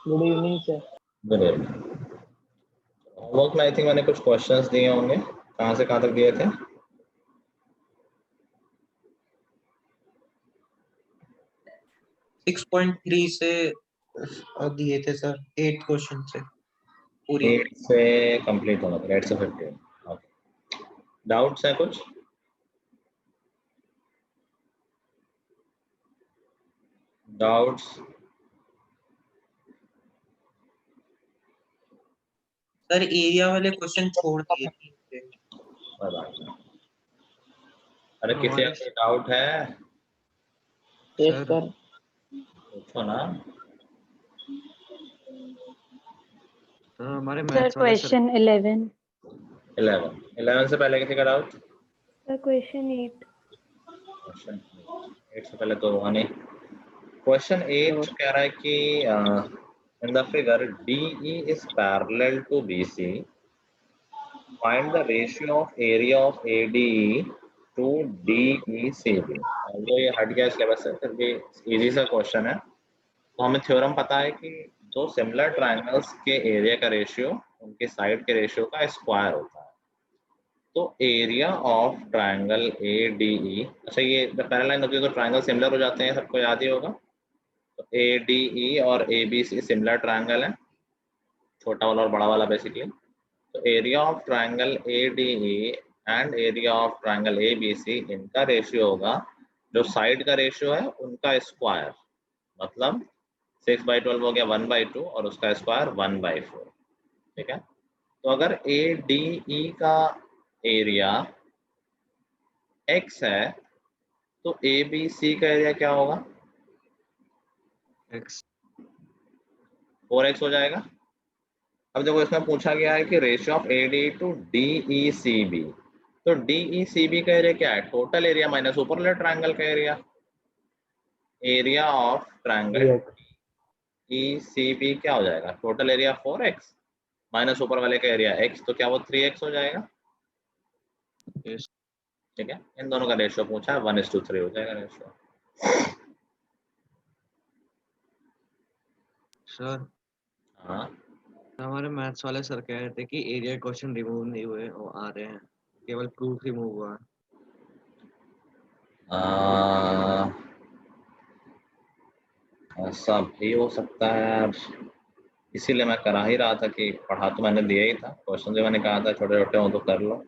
Good evening sir. Good evening. Homework में I think मैंने कुछ क्वेश्चंस दिए होंगे। कहाँ से कहाँ तक दिए थे? सिक्स 6.3 से दिए थे सर, 8 क्वेश्चन से पूरी 8 से कंप्लीट होना था, 8 से 15। ओके, डाउट्स हैं कुछ? डाउट्स? सर एरिया वाले क्वेश्चन छोड़ दिए थे। अरे किसी का डाउट है? Yes sir. पूछो ना। हमारे सर मैथ्स वाले क्वेश्चन 11 से पहले किसी का डाउट? सर क्वेश्चन 8 क्वेश्चन 8 से पहले तो हुआ नहीं। क्वेश्चन 8 कह रहा है कि in the figure DE is parallel to BC, find the ratio of area of ADE to DECB। ये हट गया सिलेबस से, फिर भी इजी सा क्वेश्चन है। तो हमें थ्योरम पता है कि दो सिमिलर ट्रायंगल्स के एरिया का रेशियो उनके साइड के रेशियो का स्क्वायर होता है। तो एरिया ऑफ ट्रायंगल ADE, अच्छा ये जब पैरेलल लाइन होती है तो ट्रायंगल सिमिलर हो जाते हैं, सबको याद ही होगा। तो ADE और ABC सिमिलर ट्रायंगल है, छोटा वाला और बड़ा वाला बेसिकली। तो area of triangle ADE and area of triangle ABC, इनका रेशियो होगा जो साइड का रेशियो है उनका स्क्वायर, मतलब 6/12 हो गया 1/2 और उसका स्क्वायर 1/4। ठीक है, तो अगर ADE का एरिया x है तो ABC का एरिया क्या होगा? x 4x हो जाएगा। अब देखो इसमें पूछा गया है कि ratio of ADE to DECB, तो DECB का एरिया क्या है? टोटल एरिया माइनस ऊपर वाले ट्रायंगल का area. Area of triangle ECB क्या हो जाएगा? टोटल एरिया 4x माइनस ऊपर वाले का एरिया x, तो क्या वो 3x हो जाएगा? yes ठीक है, इन दोनों का रेशियो पूछा है, 1:3 हो जाएगा रेशियो। सर। हाँ, हमारे मैथ्स वाले सर कह रहे थे कि एरिया क्वेश्चन रिमूव नहीं हुए, वो आ रहे हैं, केवल प्रूफ रिमूव हुआ। ऐसा भी हो सकता है यार, इसीलिए मैं करा ही रहा था कि पढ़ा तो मैंने दिया ही था, क्वेश्चन जो मैंने कहा था छोटे छोटे हो तो कर लो।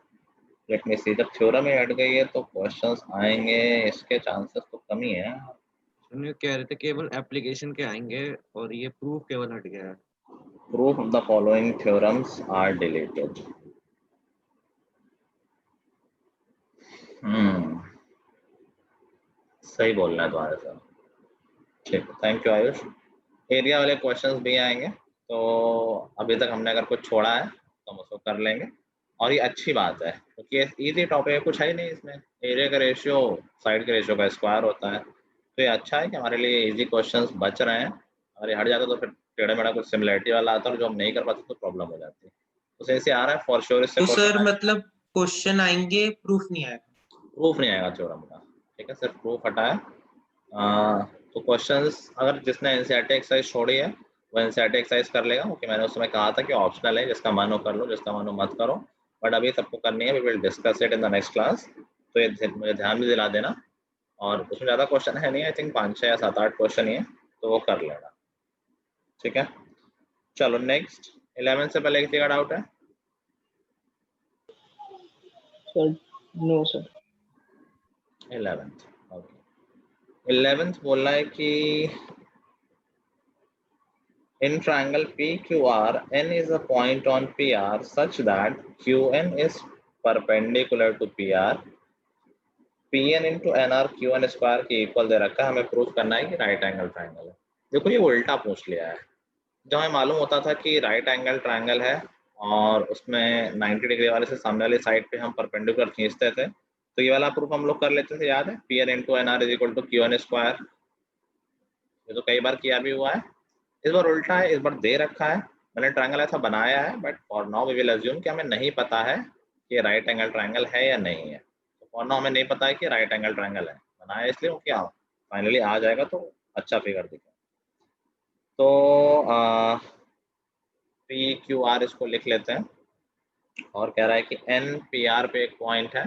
लेट मी सी, जब थ्योरम में हट गई है तो क्वेश्चंस आएंगे, इसके चांसेस तो कम ही है। सुनिए, कह रहे थे केवल एप्लीकेशन के आएंगे और ये प्रूफ केवल हट गया है। Proof of the following theorems are deleted. सही बोल रहा है तुम्हारे साथ। ठीक, थैंक यू आयुष। एरिया वाले क्वेश्चंस भी आएंगे, तो अभी तक हमने अगर कुछ छोड़ा है तो हम उसको कर लेंगे। और ये अच्छी बात है क्योंकि ये इजी टॉपिक है, कुछ है ही नहीं इसमें। एरिया का रेशियो साइड के रेशियो का स्क्वायर होता है, तो ये अच्छा है कि हमारे लिए इजी क्वेश्चंस बच रहे हैं। और ये हट जाता तो फिर टेढ़ा मेढ़ा कुछ सिमिलरिटी वाला आता है, जो हम नहीं कर पाते तो प्रॉब्लम हो जाती है। तो सही से आ रहा है फॉर श्योर। इससे तो सर मतलब क्वेश्चन आएंगे, प्रूफ नहीं आएगा? प्रूफ नहीं आएगा थ्योरम का। ठीक है, सिर्फ प्रूफ हटा है। तो क्वेश्चंस अगर जिसने एनसीईआरटी एक्सरसाइज छोड़ी है वो एनसीईआरटी एक्सरसाइज कर लेगा, क्योंकि मैंने उस समय कहा था कि ऑप्शनल है, जिसका मन हो कर लो, जिसका मन हो मत करो। बट अभी सबको करनी है, we will discuss it in the next class. तो ये मुझे ध्यान भी दिला देना। और उसमें ज़्यादा क्वेश्चन है नहीं, आई थिंक 5-6 या 7-8 क्वेश्चन ही है, तो वो कर लेना। ठीक है, चलो नेक्स्ट। 11 से पहले किसी का डाउट है? Sir no sir. 11th, okay. 11th बोल रहा है कि in triangle PQR, n is a point on PR such that QN is perpendicular to PR, PN into NR QN square के इक्वल दे रखा है। हमें प्रूफ करना है कि राइट एंगल ट्राइंगल है। देखो ये उल्टा पूछ लिया है। जो हमें मालूम होता था कि राइट एंगल ट्राइंगल है और उसमें 90 डिग्री वाले से सामने वाली साइड पे हम परपेंडिकुलर खींचते थे, तो ये वाला प्रूफ हम लोग कर लेते थे, याद है? PN into NR is equal to QN square. ये तो कई बार किया भी हुआ है। इस बार उल्टा है, इस बार दे रखा है। मैंने ट्रायंगल ऐसा बनाया है, but for now we will assume कि हमें नहीं पता है कि राइट एंगल ट्रायंगल है या नहीं है। तो फॉर नाउ हमें नहीं पता है कि राइट एंगल ट्रायंगल है, बनाया इसलिए क्या फाइनली आ जाएगा तो अच्छा फिगर दिखेगा। तो पी क्यू आर इसको लिख लेते हैं और कह रहा है कि एन पी आर पे एक पॉइंट है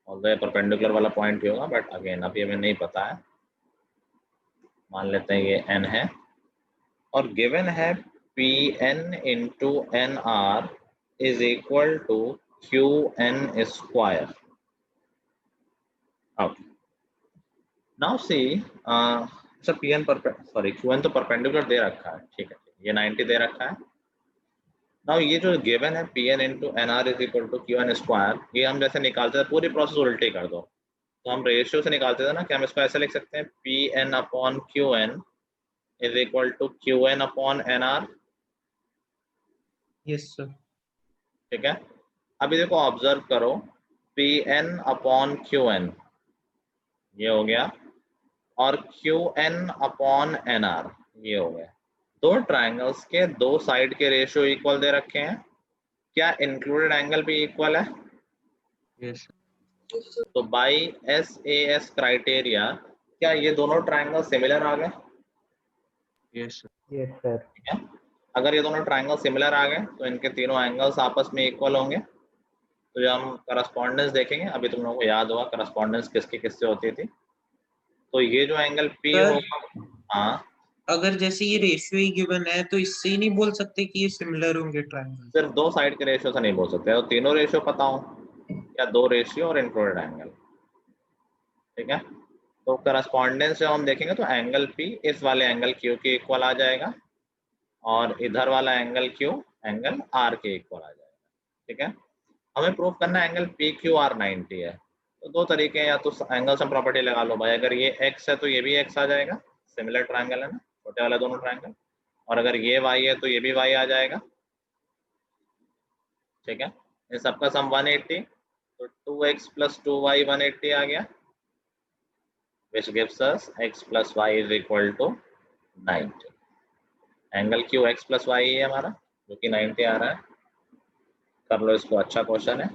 और वह परपेंडिकुलर वाला पॉइंट भी होगा, बट अगेन अभी हमें नहीं पता है, मान लेते हैं ये एन है और गिवन है P N into N R is equal to Q N square. Okay, now see sir P N sorry Q N तो परपेंडिकुलर दे रखा है, ठीक है, ये 90 दे रखा है. नाउ ये जो गिवन है P N into N R is equal to Q N square, ये हम जैसे निकालते थे पूरी प्रोसेस उल्टी कर दो, तो हम रेशियो से निकालते थे ना कि हम इसको ऐसे लिख सकते हैं P N upon Q N is equal to Q N upon N R. Yes sir. ठीक है, अभी देखो ऑब्जर्व करो, P N upon Q N ये हो गया और Q N upon N R ये हो गया. दो ट्राइंगल्स के दो साइड के रेशियो इक्वल दे रखे हैं, क्या इंक्लूडेड एंगल भी इक्वल है? यस तो by S A S criteria क्या ये दोनों ट्राइंगल सिमिलर आ गए? Yes yes sir. ठीक है, अगर ये दोनों ट्राइंगल सिमिलर आ गए तो इनके तीनों एंगल्स आपस में इक्वल होंगे. तो जब हम करस्पॉन्डेंस देखेंगे, अभी तुम लोगों को याद होगा करस्पॉन्डेंस किसकी किससे होती थी, तो ये जो एंगल पी सर, होगा, हाँ अगर जैसे ये रेशियो ही गिवन है तो इससे ही नहीं बोल सकते कि ये सिमिलर होंगे ट्रायंगल. सिर्फ दो साइड के रेशियो से नहीं बोल सकते, तो तीनों रेशियो पता हो या दो रेशियो और इंक्लूडेड एंगल. ठीक है, तो करस्पॉन्डेंस जब हम देखेंगे तो एंगल पी इस वाले एंगल क्यू के इक्वल आ जाएगा और इधर वाला एंगल क्यू एंगल आर के इक्वल आ जाएगा. ठीक है, हमें प्रूव करना है एंगल पी क्यू आर 90 है. तो दो तरीके हैं, या तो एंगल सम प्रॉपर्टी लगा लो भाई, अगर ये एक्स है तो ये भी एक्स आ जाएगा, सिमिलर ट्रायंगल है ना छोटे वाले दोनों ट्रायंगल, और अगर ये वाई है तो ये भी वाई आ जाएगा. ठीक है, इन सबका सम 180, तो 2x प्लस 2y 180 आ गया, which gives us x plus y is equal to 90. Angle Q x plus y है हमारा जो कि 90 आ रहा है. कर लो इसको, अच्छा क्वेश्चन है.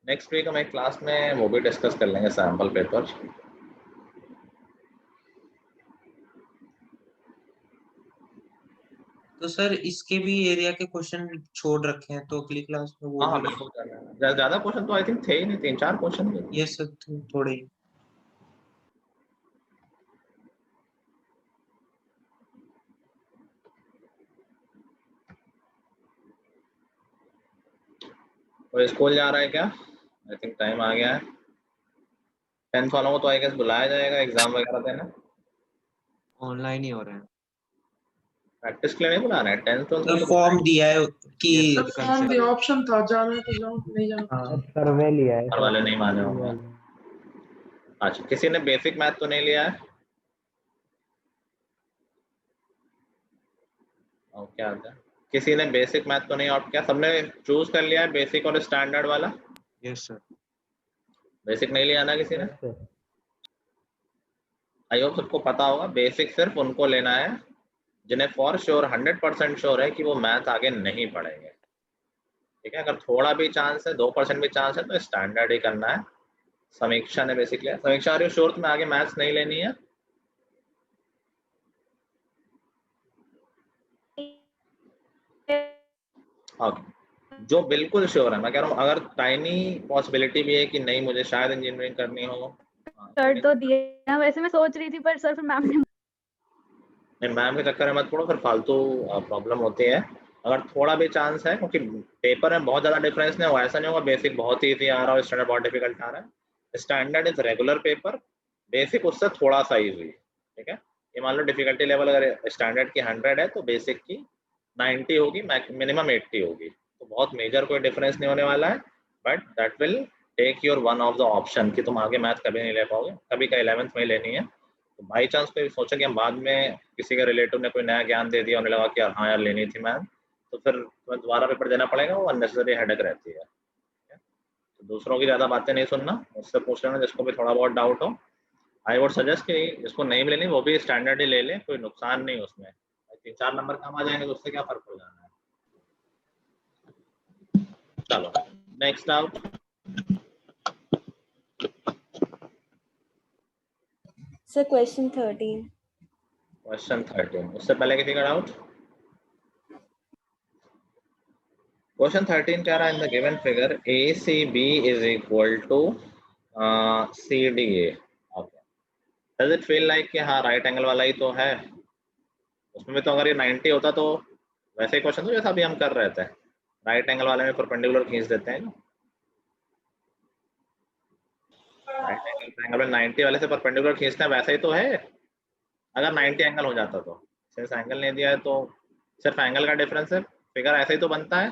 नेक्स्ट वीक हम एक क्लास में वो भी डिस्कस कर लेंगे सैम्पल पेपर. तो सर इसके भी एरिया के क्वेश्चन छोड़ रखे हैं, तो अगली क्लास में वो हाँ भी. बिल्कुल कर लेना. ज्यादा क्वेश्चन तो आई थिंक थे ही नहीं, 3-4 क्वेश्चन ही. यस सर, थोड़े ही. और स्कूल जा रहा है क्या? आई थिंक टाइम आ गया है. 10th वालों को तो आई गेस बुलाया जाएगा एग्जाम वगैरह देने, ऑनलाइन ही हो रहे हैं. प्रैक्टिस के लिए नहीं बुलाना है. 10th तो फॉर्म दिया है कि Yes, sir. फॉर्म दिया, ऑप्शन था जाना है तो जाओ, नहीं जाना. हाँ. सर्वे लिया है घर वाले नहीं माने होंगे. अच्छा, किसी ने बेसिक मैथ तो नहीं लिया है? और क्या आता है? किसी ने बेसिक मैथ तो नहीं ऑप्ट किया? सबने चूज कर लिया है बेसिक और स्टैंडर्ड वाला? Yes sir. बेसिक नहीं लिया ना किसी ने? आई होप सबको पता होगा, बेसिक सिर्फ उनको लेना है जिन्हें फॉर श्योर 100% श्योर है कि वो मैथ आगे नहीं पढ़ेंगे. ठीक है, अगर थोड़ा भी चांस है, 2% भी चांस है, तो स्टैंडर्ड ही करना है. समीक्षा ने बेसिक लिया. समीक्षा आर यू श्योर तुम्हें आगे मैथ्स नहीं लेनी है? ओके, जो बिल्कुल श्योर है, मैं कह रहा हूँ अगर टाइनी पॉसिबिलिटी भी है कि नहीं मुझे शायद इंजीनियरिंग करनी हो. सर तो दिया, वैसे मैं सोच रही थी पर सर फिर मैम ने. नहीं, मैम के चक्कर में मत पड़ो, फिर फालतू प्रॉब्लम होती है. अगर थोड़ा भी चांस है, क्योंकि पेपर में बहुत ज़्यादा डिफरेंस नहीं होगा, ऐसा नहीं होगा बेसिक बहुत ईजी आ रहा है और स्टैंडर्ड बहुत डिफिकल्ट आ रहा है. Standard is regular paper, basic उससे थोड़ा सा ईजी. ठीक है, ये मान लो डिफिकल्टी लेवल अगर स्टैंडर्ड की 100 है तो बेसिक की 90 होगी, मिनिमम 80 होगी. तो बहुत मेजर कोई डिफरेंस नहीं होने वाला है, but that will take your one of the option कि तुम आगे मैथ कभी नहीं ले पाओगे, कभी का 11th में ही लेनी है। तो बाई चांस कोई सोचा कि हम बाद में किसी के रिलेटिव ने कोई नया ज्ञान दे दिया, उन्हें लगा कि यार हाँ यार लेनी थी मैथ, तो फिर तुम्हें दोबारा पेपर देना पड़ेगा, वो अननेसेसरी हेडेक रहती है। तो दूसरों की ज़्यादा बातें नहीं सुनना, उससे पूछ लेना जिसको भी थोड़ा बहुत डाउट हो। आई वुड सजेस्ट कि जिसको नहीं मिलेनी वो भी स्टैंडर्ड ही ले ले, कोई नुकसान नहीं उसमें, 3-4 नंबर कम आ जाएंगे तो उससे क्या फर्क पड़ जाना है। चलो next doubt. Sir question 13। Question 13, उससे पहले किसी का डाउट? क्वेश्चन 13 कह रहा है in the given figure ACB is equal to CDA। Okay, does it feel like कि हाँ राइट एंगल वाला ही तो है? उसमें भी तो अगर ये 90 होता तो वैसे ही क्वेश्चन तो जैसा अभी हम कर रहे थे, राइट एंगल वाले में परपेंडिकुलर खींच देते हैं ना, राइट एंगल ट्रायंगल में 90 वाले से परपेंडिकुलर खींचते हैं, वैसा ही तो है अगर 90 एंगल हो जाता तो। सिर्फ एंगल नहीं दिया है तो सिर्फ एंगल का डिफरेंस है, फिगर ऐसे ही तो बनता है,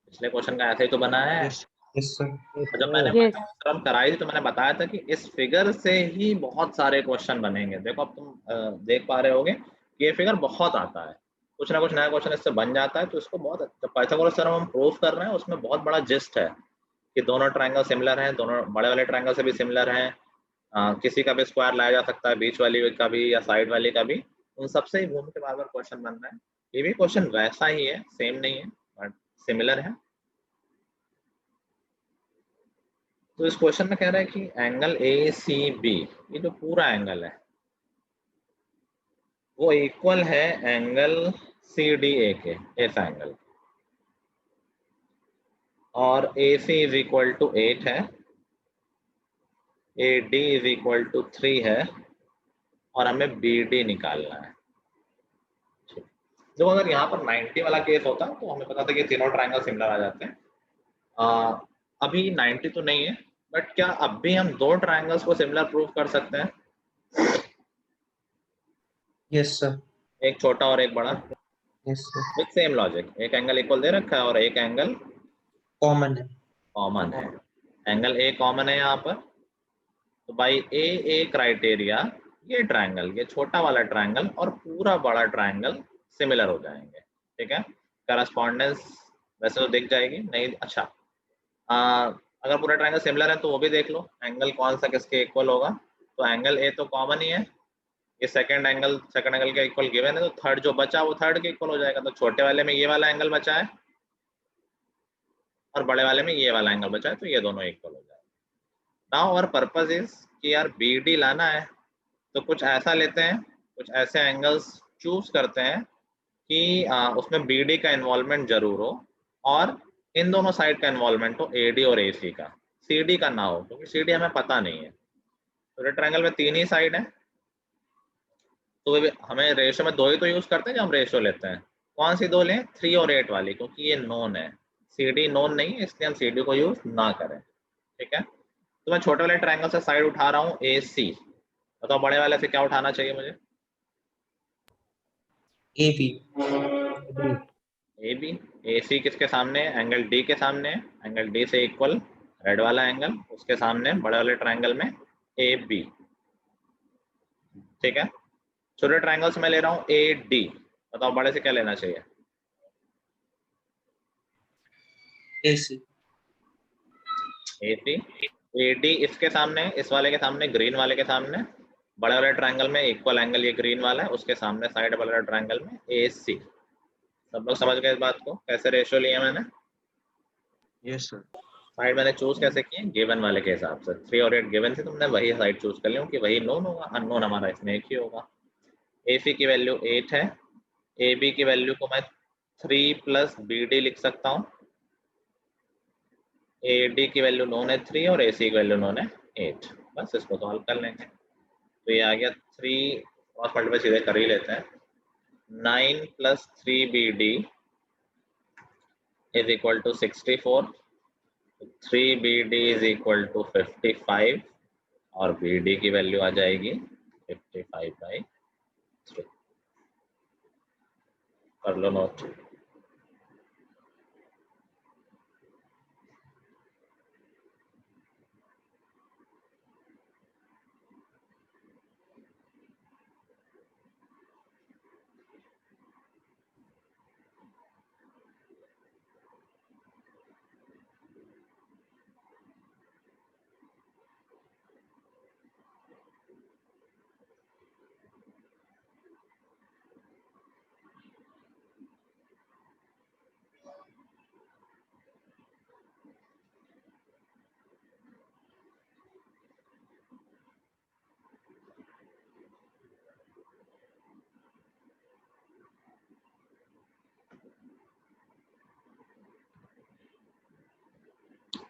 पिछले क्वेश्चन का ऐसे ही तो बना है। Yes yes sir. और जब मैंने Yes. टर्म कराई थी तो मैंने बताया था कि इस फिगर से ही बहुत सारे क्वेश्चन बनेंगे। देखो अब तुम देख पा रहे होगे कि ये फिगर बहुत आता है, कुछ ना कुछ नया क्वेश्चन इससे बन जाता है। तो इसको बहुत अच्छा पाइथागोरस थ्योरम हम प्रूव कर रहे हैं, उसमें बहुत बड़ा जिस्ट है कि दोनों ट्रायंगल सिमिलर हैं, दोनों बड़े वाले ट्रायंगल से भी सिमिलर हैं, किसी का भी स्क्वायर लाया जा सकता है, बीच वाली का भी या साइड वाली का भी, उन सबसे ही घूम के बार बार क्वेश्चन बन रहा है। ये भी क्वेश्चन वैसा ही है, सेम नहीं है बट सिमिलर है। तो इस क्वेश्चन में कह रहा है कि एंगल ACB, ये जो पूरा एंगल है वो इक्वल है एंगल CDA के, इस एंगल, और AC इज इक्वल टू 8 है, AD इज इक्वल टू 3 है, और हमें BD निकालना है। जो अगर यहाँ पर 90 वाला केस होता तो हमें पता था कि तीनों ट्रायंगल सिमिलर आ जाते हैं। अभी 90 तो नहीं है, बट क्या अब भी हम दो ट्रायंगल्स को सिमिलर प्रूव कर सकते हैं? Yes sir. एक छोटा और एक बड़ा, yes sir. With same logic. एक एंगल इक्वल दे रखा है और एक एंगल कॉमन है। कॉमन है। एंगल A कॉमन है यहाँ पर, तो बाई ए क्राइटेरिया ये ट्रायंगल, ये छोटा वाला ट्रायंगल और पूरा बड़ा ट्रायंगल सिमिलर हो जाएंगे। ठीक है, करस्पॉन्डेंस वैसे तो दिख जाएगी नहीं। अच्छा, अगर पूरा ट्रायंगल सिमिलर है तो वो भी देख लो एंगल कौन सा किसके इक्वल होगा। तो एंगल A तो कॉमन ही है, ये सेकंड एंगल के इक्वल गिवन है, तो थर्ड जो बचा वो थर्ड के इक्वल हो जाएगा। तो छोटे वाले में ये वाला एंगल बचा है और बड़े वाले में ये वाला एंगल बचा है, तो ये दोनों इक्वल हो जाएगा। नाउ आवर पर्पस इज कि यार BD लाना है, तो कुछ ऐसा लेते हैं, कुछ ऐसे एंगल्स चूज करते हैं कि उसमें BD का इन्वॉल्वमेंट जरूर हो और इन दोनों साइड का इन्वॉल्वमेंट हो, AD और AC का, CD का ना हो, क्योंकि CD हमें पता नहीं है। तो ट्रायंगल में 3 ही साइड है, तो हमें रेशियो में 2 ही तो यूज करते हैं, जो हम रेशियो लेते हैं। कौन सी 2 लें? 3 और 8 वाली, क्योंकि ये नोन है, CD नोन नहीं है, इसलिए हम CD को यूज ना करें। ठीक है, तो मैं छोटे वाले ट्रायंगल से साइड उठा रहा हूँ AC, बताओ बड़े वाले से क्या उठाना चाहिए मुझे? AB। AB। AC किसके सामने है? एंगल D के सामने है, एंगल D से इक्वल रेड वाला एंगल, उसके सामने बड़े वाले ट्रायंगल में AB। ठीक है, छोटे ट्रायंगल से मैं ले रहा हूँ AD, बताओ बड़े से क्या लेना चाहिए? AC। AC। AD इसके सामने, इस वाले के सामने, ग्रीन वाले के सामने, बड़े वाले ट्रायंगल में इक्वल एंगल ये ग्रीन वाला है, उसके सामने साइड वाले ट्रायंगल में AC। सब लोग समझ गए इस बात को, कैसे रेशियो लिया मैंने? Yes sir. साइड मैंने चूज कैसे किए? गिवन वाले के हिसाब से। 3 और 8 गिवन थे, तुमने वही साइड चूज कर लिया कि वही नोन होगा, अननोन हमारा इसमें एक ही होगा। AC की वैल्यू 8 है, AB की वैल्यू को मैं 3 प्लस BD लिख सकता हूँ। AD की वैल्यू नोन है 3 और AC की वैल्यू नोन है 8। बस इसको सॉल्व कर लेंगे, तो ये आ गया 3, क्रॉस मल्टीप्लाई सीधे कर ही लेते हैं। 9 plus 3BD is equal to 64, 3BD is equal to 55 और BD की वैल्यू आ जाएगी 55/3। कर लो नोट।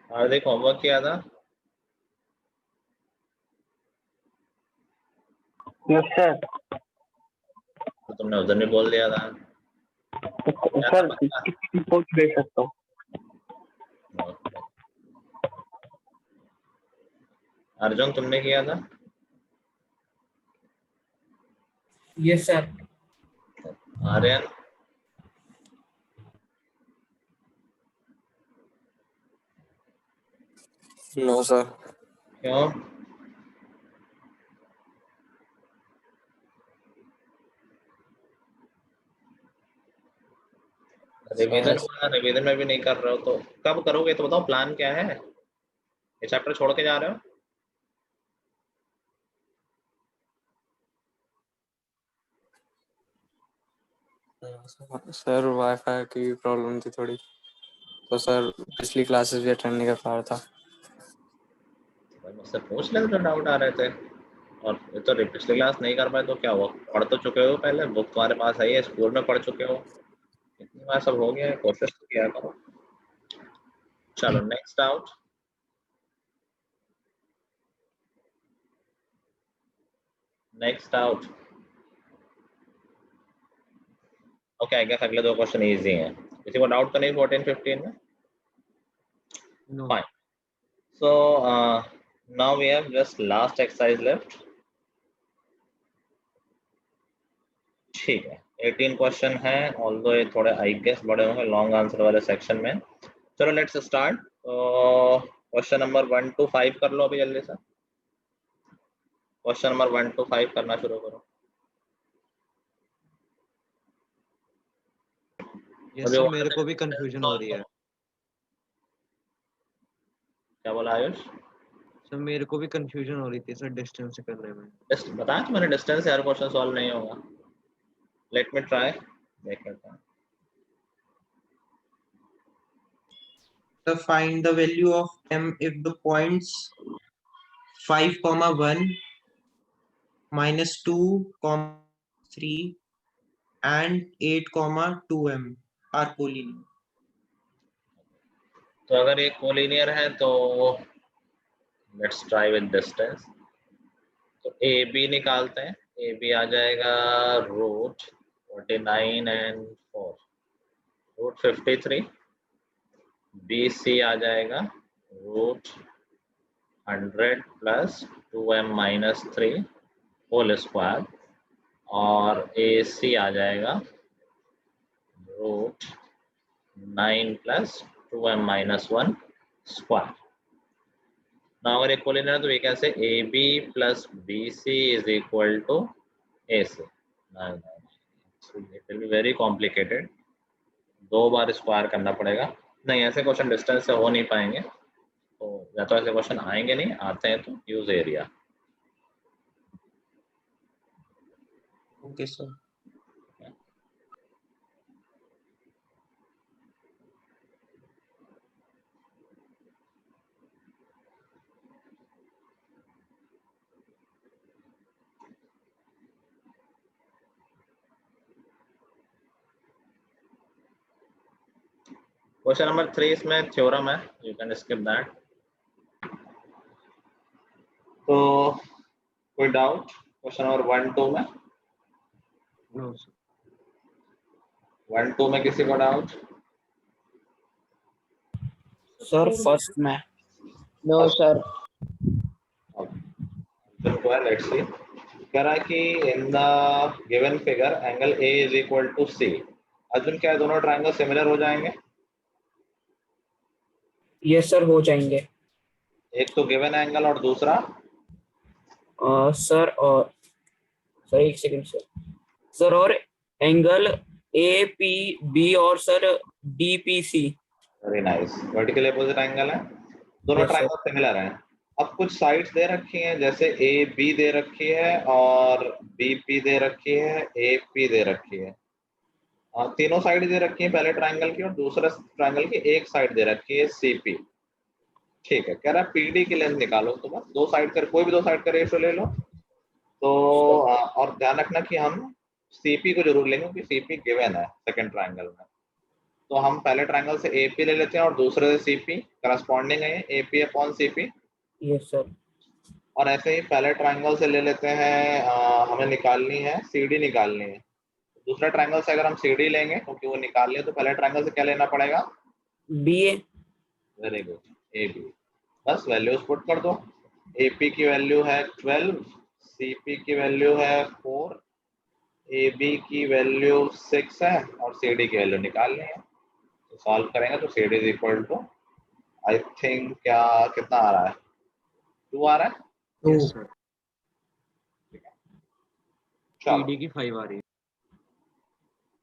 हार्दिक होमवर्क किया था? Yes sir. तो तुमने उधर भी बोल दिया था। सर रिपोर्ट दे सकता हूँ। Okay. अर्जुन तुमने किया था? Yes sir. Aryan? No sir. क्यों? रिवीजन में भी नहीं कर रहे हो तो कब करोगे? तो बताओ प्लान क्या है? ये चैप्टर छोड़ के जा रहे हो? सर वाईफाई की प्रॉब्लम थी थोड़ी, तो सर पिछली क्लासेस भी अटेंड नहीं कर पा रहा था। भाई मुझसे पूछ ले तो डाउट आ रहे थे। और ये तो पिछली क्लास नहीं कर पाए तो क्या हुआ? पढ़ तो चुके हो पहले, बुक तुम्हारे पास आई है, स्कूल में पढ़ चुके हो, इतनी बार सब हो गया है, कोशिश तो किया करो। चलो next out. Next out. Okay, I guess अगले दो क्वेश्चन इजी हैं। किसी को डाउट तो नहीं 14 15 में? No. Fine. So now we have just last exercise left. ठीक है, 18 क्वेश्चन है, ऑल्दो ये थोड़े आई गेस बड़े होंगे लॉन्ग आंसर वाले सेक्शन में। चलो लेट्स स्टार्ट। तो क्वेश्चन नंबर 1 to 5 कर लो अभी जल्दी से। क्वेश्चन नंबर 1 to 5 करना शुरू करो। यस सर, मेरे को भी कंफ्यूजन हो रही है। क्या बोला आयुष? सर मेरे को भी कंफ्यूजन हो रही थी सर डिस्टेंस से करने में। बताया तो मैंने, डिस्टेंस से हर क्वेश्चन सॉल्व नहीं होगा। लेट मी ट्राई, देख लेते हैं। So find the value of m if the points 5, 1, -2, 3 and 8, 2m are collinear. तो अगर ये कोलिनियर है तो लेट्स ट्राई विद डिस्टेंस। तो ए बी निकालते हैं। ए बी आ जाएगा root 49 and 4, root 53। B C आ जाएगा root 100 plus 2m minus 3 whole square, और ए सी आ जाएगा root 9 plus 2m minus 1 square. ना अगर एक कोलिनियर है तो ये कैसे? A B plus B C is equal to A C. It will be very complicated, 2 बार स्क्वायर करना पड़ेगा। नहीं, ऐसे क्वेश्चन डिस्टेंस से हो नहीं पाएंगे, तो या तो ऐसे क्वेश्चन आएंगे नहीं, आते हैं तो use area. Okay, sir. Question number 3 इसमें थ्योरम है, यू कैन स्किप दैट। तो कोई डाउट क्वेश्चन नंबर 1 2 में? No sir. 1 2 में किसी को डाउट? सर फर्स्ट में। No sir. Let's see. कह रहा है कि in the given figure angle A is equal to C. Arjun, क्या दोनों ट्रायंगल सिमिलर हो जाएंगे? यस सर, हो जाएंगे। एक तो गिवन एंगल और दूसरा सर और सर एक सेकंड सर और एंगल ए पी बी और sir D P C. Very nice, vertical opposite angle है, दोनों Yes, ट्रायंगल सिमिलर हैं। अब कुछ साइड्स दे रखी हैं, जैसे ए बी दे रखी है और बी पी दे रखी है, ए पी दे रखी है। तीनों साइड दे रखी है पहले ट्रायंगल की, और दूसरे ट्रायंगल की एक साइड दे रखी है सी पी। ठीक है, कह रहा है पीडी की लेंथ निकालो। तो बस दो साइड कर, कोई भी दो साइड का रेशियो ले लो। तो और ध्यान रखना कि हम सीपी को जरूर लेंगे, क्योंकि सीपी गिवन है सेकंड ट्रायंगल में। तो हम पहले ट्रायंगल से AP ले लेते हैं और दूसरे से CP, करस्पॉन्डिंग है AP upon CP। Yes sir. और ऐसे ही पहले ट्रायंगल से ले लेते हैं, हमें निकालनी है CD निकालनी है। दूसरा ट्रायंगल से अगर हम CD लेंगे क्योंकि वो निकाल लिया, तो पहले ट्रायंगल से क्या लेना पड़ेगा? BA। Very good, AB। बस वैल्यूज पुट कर दो। AP की वैल्यू है 12, CP की वैल्यू है 4, AB की वैल्यू 6 है और CD की वैल्यू निकालनी है। तो सॉल्व करेंगे तो CD is equal to, I think क्या कितना आ रहा है? 2 आ रहा है। Yes sir. चलो PD की 5 आ रही है।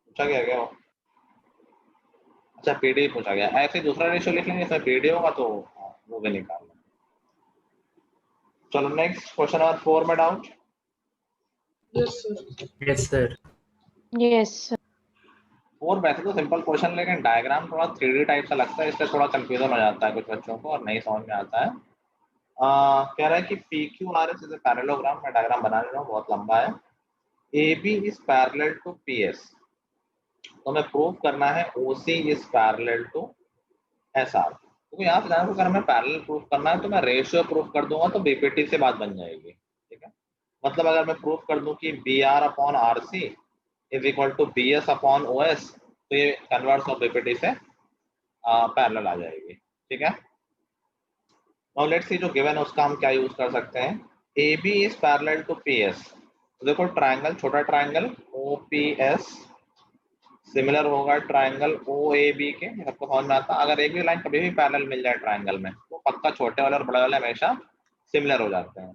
पूछा गया क्या वो? अच्छा PD पूछा गया। ऐसे ही दूसरा रेशियो लिख लेंगे, इसमें PD होगा तो वो भी निकाल लेंगे। चलो नेक्स्ट क्वेश्चन नंबर 4 में डाउट। Yes sir. यस। 4 वैसे तो सिंपल क्वेश्चन, लेकिन डायग्राम थोड़ा 3D टाइप सा लगता है, इससे थोड़ा कंफ्यूजन हो जाता है कुछ बच्चों को और नहीं समझ में आता है। कह रहा है कि PQRS इज अ पैरेललोग्राम। मैं डायग्राम बना ले रहा हूँ, बहुत लंबा है। AB is parallel to PS, तो हमें प्रूव करना है OC is parallel to SR। तो यहाँ से जाना, अगर हमें पैरेलल प्रूफ करना है तो मैं रेशियो प्रूफ कर दूंगा तो BPT से बात बन जाएगी। ठीक है, मतलब अगर मैं प्रूफ कर दूं कि BR upon RC is equal to BS upon OS, तो ये कन्वर्स ऑफ BPT से पैरेलल आ जाएगी। ठीक है, नाउ लेट्स सी जो गिवन है उसका हम क्या यूज कर सकते हैं। AB is parallel to PS, तो देखो ट्रायंगल, छोटा ट्रायंगल OPS सिमिलर होगा ट्रायंगल OAB के। सबको समझ में आता है, अगर एक भी लाइन कभी भी पैरेलल मिल जाए ट्रायंगल में तो पक्का छोटे वाले और बड़े वाले हमेशा सिमिलर हो जाते हैं।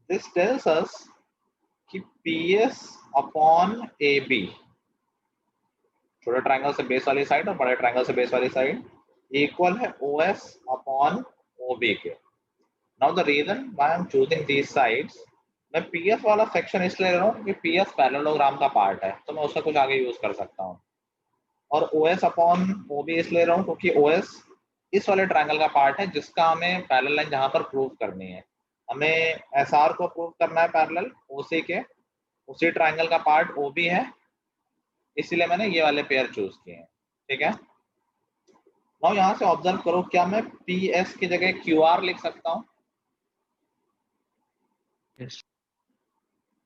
दिस टेल्स अस कि PS अपॉन AB, छोटे ट्रायंगल से बेस वाली साइड और बड़े ट्रायंगल से बेस वाली साइड, इक्वल है OS अपॉन OB के। Now the reason why I am choosing these sides, मैं PS वाला सेक्शन इसलिए ले रहा हूँ क्योंकि PS पैरेललोग्राम का पार्ट है, तो मैं उसका कुछ आगे यूज कर सकता हूँ। और OS अपॉन OB इसलिए रहा हूँ क्योंकि OS इस वाले ट्रायंगल का पार्ट है जिसका हमें पैरेलल लाइन जहां पर प्रूव करनी है। हमें SR को प्रूव करना है पैरेलल OC के, उसी ट्रायंगल का पार्ट OB है, इसीलिए मैंने ये वाले पेयर चूज किए हैं। ठीक है, नाउ यहाँ से ऑब्जर्व करो, क्या मैं PS की जगह QR लिख सकता हूँ? यस।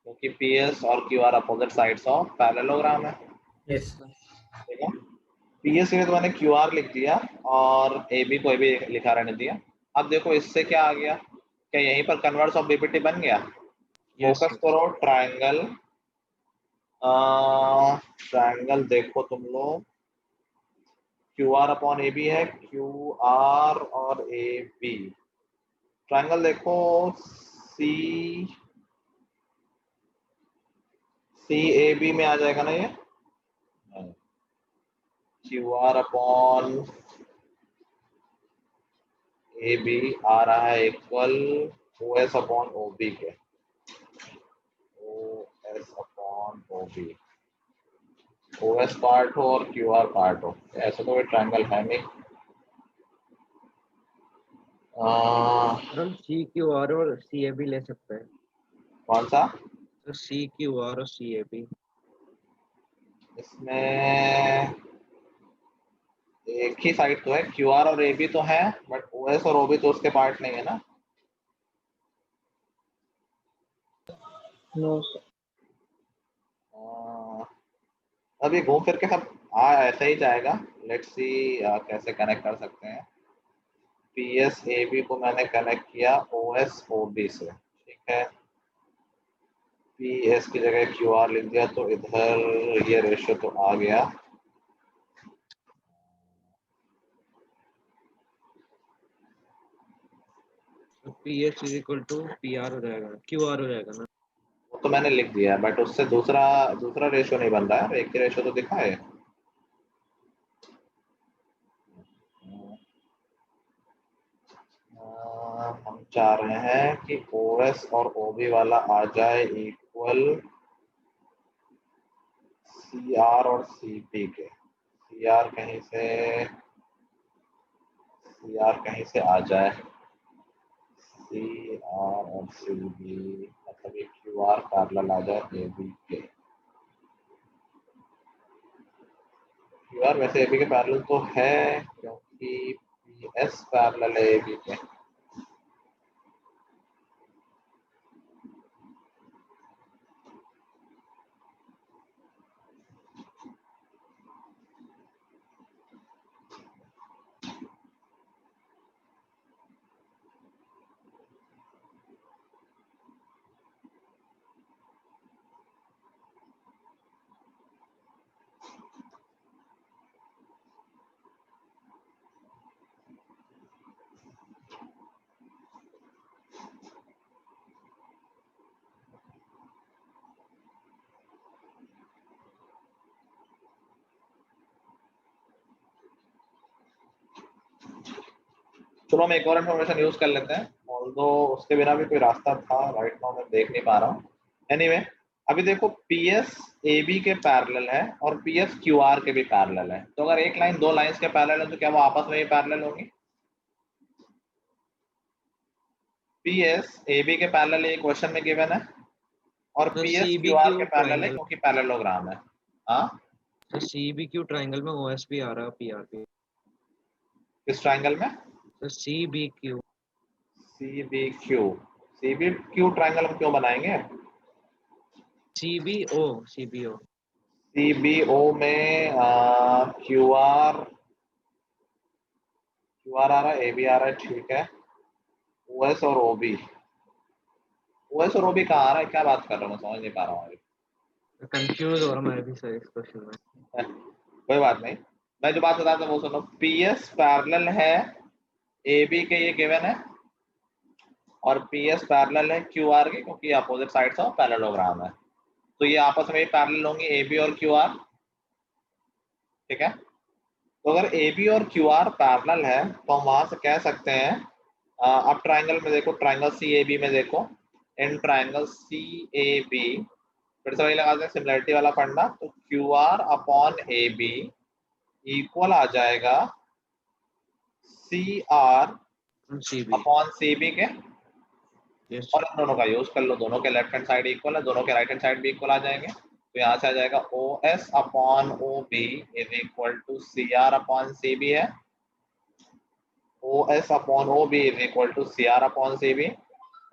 क्योंकि PS और QR opposite sides of parallelogram है। यस। ठीक है, PS के लिए तो मैंने QR लिख दिया और AB को भी लिखा रहने दिया। अब देखो इससे क्या आ गया, क्या यहीं पर कन्वर्स ऑफ BPT बन गया? फोकस करो ट्रायंगल, ट्रायंगल देखो तुम लोग, QR अपॉन AB है, QR और AB। ट्रायंगल देखो CAB में आ जाएगा ना ये, QR अपॉन AB आ रहा है इक्वल OS अपॉन OB के, OS upon OB। OS part हो और QR पार्ट हो, ऐसा तो कोई ट्रायंगल है नहीं। हम CQR और CAB ले सकते हैं। कौन सा? तो CQR और CAB। इसमें एक ही साइड तो है, QR और AB तो है, बट OS और OB तो उसके पार्ट नहीं है ना। No sir. अभी घूम फिर के सब ऐसा ही जाएगा। लेट्स सी कैसे कनेक्ट कर सकते हैं। PS AB को मैंने कनेक्ट किया OS OB से। ठीक है, PS की जगह QR लिख दिया तो इधर ये रेशियो तो आ गया। तो PS is equal to PR हो जाएगा, QR हो जाएगा ना। वो तो मैंने लिख दिया, बट उससे दूसरा रेशियो नहीं बन रहा है, एक ही रेशियो तो दिखा है। हम चाह रहे हैं कि OS और OB वाला आ जाए इक्वल CR और CP के। CR कहीं से आ जाए, CR और CB, मतलब ये QR पैरेलल आ जाए AB के। यार वैसे AB के पैरेलल तो है क्योंकि PS पैरेलल है AB के। चलो हम एक और इन्फॉर्मेशन यूज कर लेते हैं, ऑल्दो उसके बिना भी कोई रास्ता था, राइट नाउ मैं देख नहीं पा रहा हूँ। एनीवे अभी देखो PS AB के पैरेलल है और PS QR के भी पैरेलल है, तो अगर एक लाइन दो लाइंस के पैरेलल है तो क्या वो आपस में ही पैरेलल होंगी? PS AB के पैरेलल ये क्वेश्चन में गिवन है और तो PS CBQ QR के पैरेलल है triangle। क्योंकि पैरेललोग्राम है। हाँ तो CBQ ट्रायंगल में OSP आ रहा है PRP। किस ट्रायंगल में? तो CBQ CBQ ट्रायंगल हम क्यों बनाएंगे? CBO CBO में QR आ रहा है, AB आ रहा है, ठीक है। OS और OB कहाँ आ रहा है? क्या बात कर रहा हूँ, मैं समझ नहीं पा रहा हूँ अभी। कंफ्यूज हो रहा मैं भी सर इस क्वेश्चन में। कोई बात नहीं, मैं जो बात बता रहा था वो सुनो। PS पैरेलल है AB के, ये गिवन है, और PS पैरेलल है QR के क्योंकि अपोजिट साइड्स ऑफ पैरेललोग्राम है, तो ये आपस में पैरेलल होंगे AB और QR, ठीक है। तो अगर AB और QR पैरेलल है तो हम वहां से कह सकते हैं, अब ट्रायंगल में देखो, ट्रायंगल CAB में देखो, इन ट्रायंगल CAB फिर से वही लगा दें सिमिलरिटी वाला फंडा, तो QR अपॉन AB इक्वल आ जाएगा CR CB अपॉन CB के, यस और इन दोनों का यूज कर लो, दोनों के लेफ्ट हैंड साइड इक्वल है, दोनों के राइट हैंड साइड भी इक्वल आ जाएंगे, तो यहाँ से आ जाएगा OS upon OB is equal to CR upon CB है, OS upon OB is equal to CR upon CB,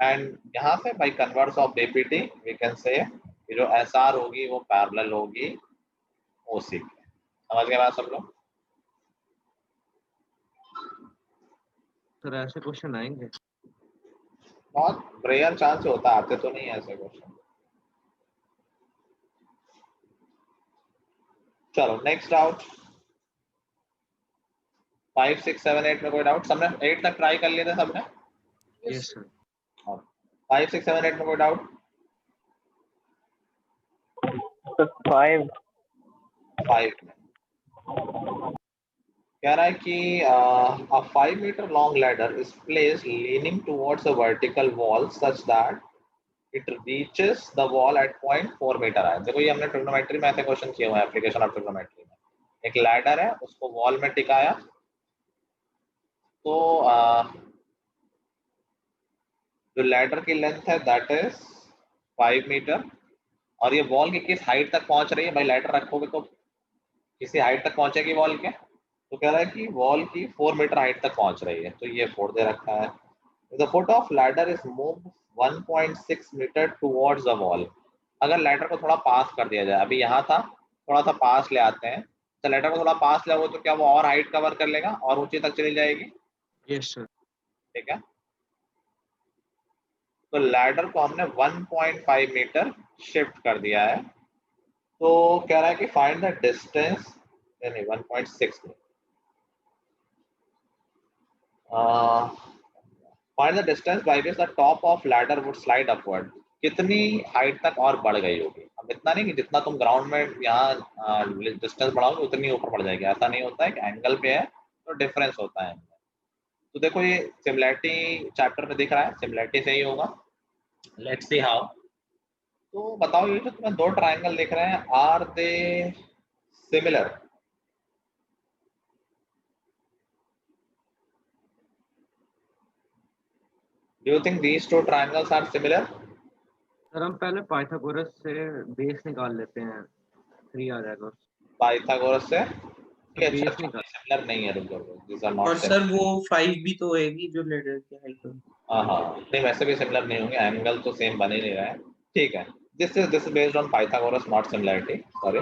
and यहाँ से by converse of BPT we can say जो SR होगी वो पैरेलल होगी OC के। समझ गए बात सब लोग? सर ऐसे क्वेश्चन आएंगे? बहुत रेयर चांस होता है, आते तो नहीं है ऐसे क्वेश्चन। चलो नेक्स्ट डाउट, 5, 6, 7, 8 में कोई डाउट? सबने 8 तक ट्राई कर लिए थे सबने? Yes sir. 5, 6, 7, 8 में कोई डाउट? 5 में कह रहा है कि a 5 meter long ladder is placed leaning towards a vertical wall such that it reaches the wall at point 4 meter है। देखो ये हमने ट्रिग्नोमेट्री में ऐसे क्वेश्चन किए हुए हैं, एप्लीकेशन ऑफ ट्रिग्नोमेट्री में। एक लैडर है, उसको वॉल में टिकाया, तो जो लैडर की लेंथ है दैट इज 5 मीटर, और ये वॉल की किस हाइट तक पहुंच रही है? भाई लैडर रखोगे तो किसी हाइट तक पहुंचेगी वॉल के, तो कह रहा है कि वॉल की 4 मीटर हाइट तक पहुंच रही है, तो ये 4 दे रखा है। The foot of ladder is move 1.6 metre towards the wall. अगर लैडर को थोड़ा पास कर दिया जाए, अभी यहाँ था, थोड़ा सा पास ले आते हैं, तो लैडर को थोड़ा पास ले आओ तो क्या वो और हाइट कवर कर लेगा और ऊंची तक चली जाएगी? Yes sir. ठीक है, तो लैडर को हमने 1.5 मीटर शिफ्ट कर दिया है, तो कह रहा है कि फाइंड द डिस्टेंस, नहीं 1.6 में, find the distance by which the top of ladder would slide upward. कितनी हाइट तक और बढ़ गई होगी? अब इतना नहीं कि जितना तुम ग्राउंड में यहाँ डिस्टेंस बढ़ाओगे उतनी ऊपर बढ़ जाएगी, ऐसा नहीं होता है कि एंगल पे है तो डिफरेंस होता है। तो देखो ये सिमिलरिटी चैप्टर में दिख रहा है, सिमिलरिटी से ही होगा। Let's see how. तो बताओ ये जो तुम्हें दो ट्रायंगल दिख रहे हैं, are they similar? Do you think these two triangles are similar? Sir हम पहले पाइथागोरस से बेस निकाल लेते हैं, 3 आ जाएगा। पाइथागोरस से अच्छा बेस निकाल सिमिलर नहीं है, रुक जाओ, these are not और similar. सर वो 5 भी तो होएगी जो लेडर की हाइट होगी। हाँ नहीं वैसे भी सिमिलर नहीं होंगे, एंगल तो सेम बन ही नहीं रहा है। ठीक है, this is based on Pythagoras not similarity, sorry.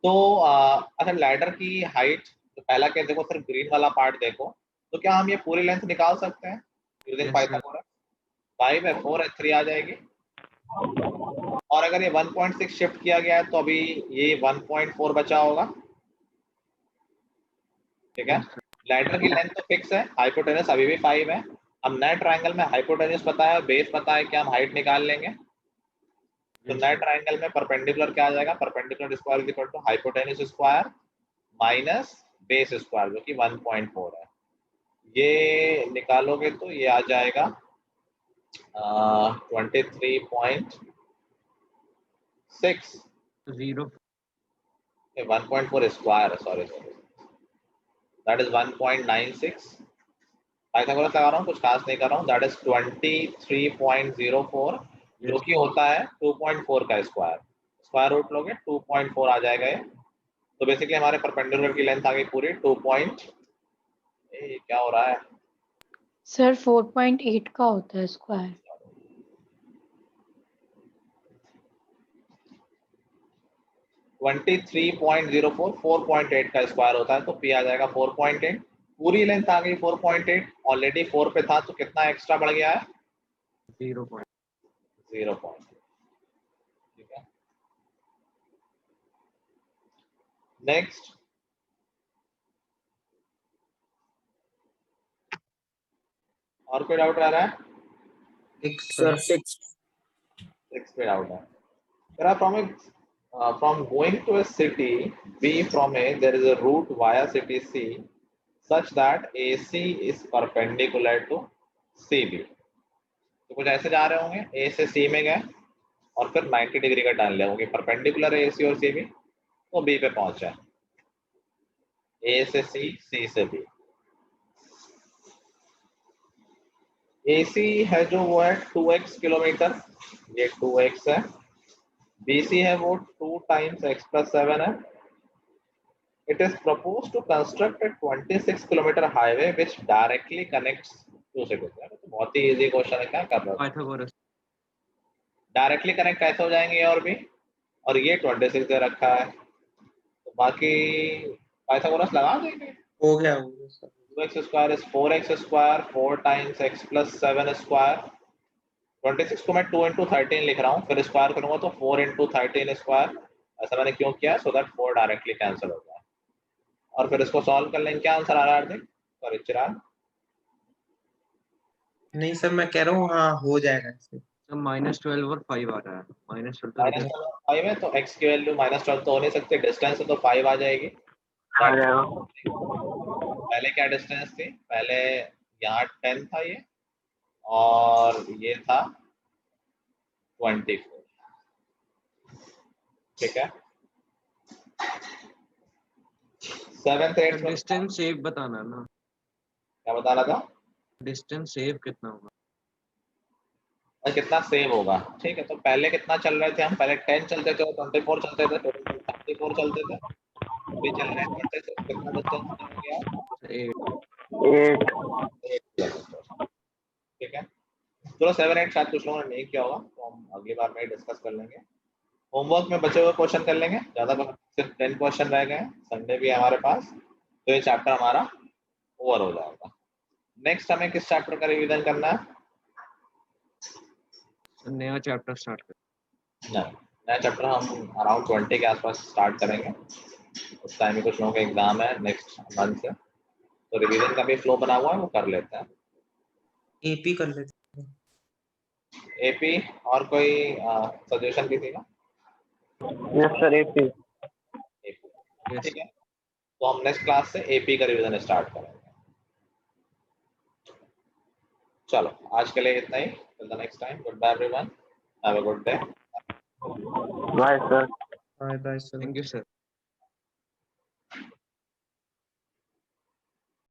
तो अच्छा लैडर की हाइट, तो पहला केस देखो सिर्फ ग्रीन वाला पार्ट देखो, तो क्या हम ये पूरी लेंथ निकाल सकते हैं यूजिंग Yes, पाइथागोरस? 5 है, 4 है, 3 आ जाएगी। और अगर ये 1.6 शिफ्ट किया गया है तो अभी ये 1.4 बचा होगा। ठीक है, लैडर की लेंथ तो फिक्स है, हाइपोटेनस अभी भी 5 है। अब नए ट्रायंगल में हाइपोटेनस पता है, बेस पता है, क्या हम हाइट निकाल लेंगे। तो नए ट्रायंगल में परपेंडिकुलर क्या आ जाएगा, perpendicular square equal to hypotenuse square minus base square जो कि 1.4 है। ये निकालोगे तो ये आ जाएगा 23.6 0 1.4 square, sorry that is 1.96। Pythagoras लगा रहा हूँ, कुछ खास नहीं कर रहा हूँ। दैट इज 23.04 जो कि होता है 2.4 का स्क्वायर। स्क्वायर रूट लोगे 2.4 आ जाएगा ये। तो बेसिकली हमारे परपेंडिकुलर की लेंथ आ गई पूरी 2 पॉइंट, क्या हो रहा है सर 4.8 का होता है स्क्वायर। 23.04 4.8 का स्क्वायर होता है, तो पी आ जाएगा 4.8। पूरी लेंथ आ गई 4.8, ऑलरेडी 4 पे था तो कितना एक्स्ट्रा बढ़ गया है 0 0 पॉइंट। ठीक है, नेक्स्ट और कोई डाउट रह रहा है? सर 6 6 पे डाउट है। From going to a city B from A, there is a route via city C such that AC is perpendicular to CB. तो कुछ ऐसे जा रहे होंगे, A से C में गए और फिर 90 डिग्री का टर्न ले होंगे, परपेंडिकुलर है AC और CB, तो B पे पहुंचा। A से C, C से B। AC है जो वो है 2x किलोमीटर, ये 2x है। BC है वो 2 times x plus 7 है। It is proposed to construct a 26 kilometer highway which directly connects two cities. तो बहुत ही इजी क्वेश्चन है, क्या कर रहे हो? पाइथागोरस डायरेक्टली कनेक्ट कैसे हो जाएंगे ये और भी, और ये 26 दे रखा है, तो बाकी पाइथागोरस लगा देंगे। हो गया sir. 2x square is 4x square 4 times x plus 7 square. 26 को मैं 2 into 13 लिख रहा हूँ, फिर स्क्वायर करूंगा तो 4 into 13 स्क्वायर। ऐसा मैंने क्यों किया, सो दैट 4 डायरेक्टली कैंसिल हो जाए। और फिर इसको सॉल्व कर लेंगे, क्या आंसर आ रहा है हार्दिक, सॉरी चिराग? नहीं सर मैं कह रहा हूँ हाँ हो जाएगा इससे। तो -12 और 5 आ रहा है। -12 तो माइनस 5 है तो x की वैल्यू -12 तो हो नहीं सकती, डिस्टेंस है तो 5 आ जाएगी। पहले क्या डिस्टेंस थी, पहले यहाँ 10 था ये और ये था 24। ठीक है, 7th 8th में डिस्टेंस सेव बताना है ना, क्या बताना था, डिस्टेंस सेव कितना होगा और कितना सेव होगा। ठीक है, तो पहले कितना चल रहे थे हम, पहले 10 चलते थे, 24 चलते थे, 34 चलते थे, अभी चल रहे हैं 26। कितना डिस्टेंस हो गया, 8 ठीक है। चलो 7 8 शायद कुछ लोगों ने नहीं किया होगा, तो हम अगली बार में डिस्कस कर लेंगे। होमवर्क में बचे हुए क्वेश्चन कर लेंगे, ज्यादा सिर्फ 10 क्वेश्चन रह गए हैं, संडे भी है हमारे पास, तो ये चैप्टर हमारा ओवर हो जाएगा। नेक्स्ट हमें किस चैप्टर का रिवीजन करना है? नया चैप्टर स्टार्ट कर। नया चैप्टर हम अराउंड 20 के आसपास स्टार्ट करेंगे। उस टाइम में कुछ लोगों का एग्जाम है नेक्स्ट मंथ से, तो रिवीजन का भी फ्लो बना हुआ है, वो कर लेते हैं। एपी कर लेते एपी और कोई सजेशन किसी का? Yes sir AP. ठीक है, तो हम नेक्स्ट क्लास से एपी का रिवीजन स्टार्ट करेंगे। चलो आज के लिए इतना ही, till the next time, good bye everyone, have a good day. Bye sir. Bye bye sir. Thank you sir.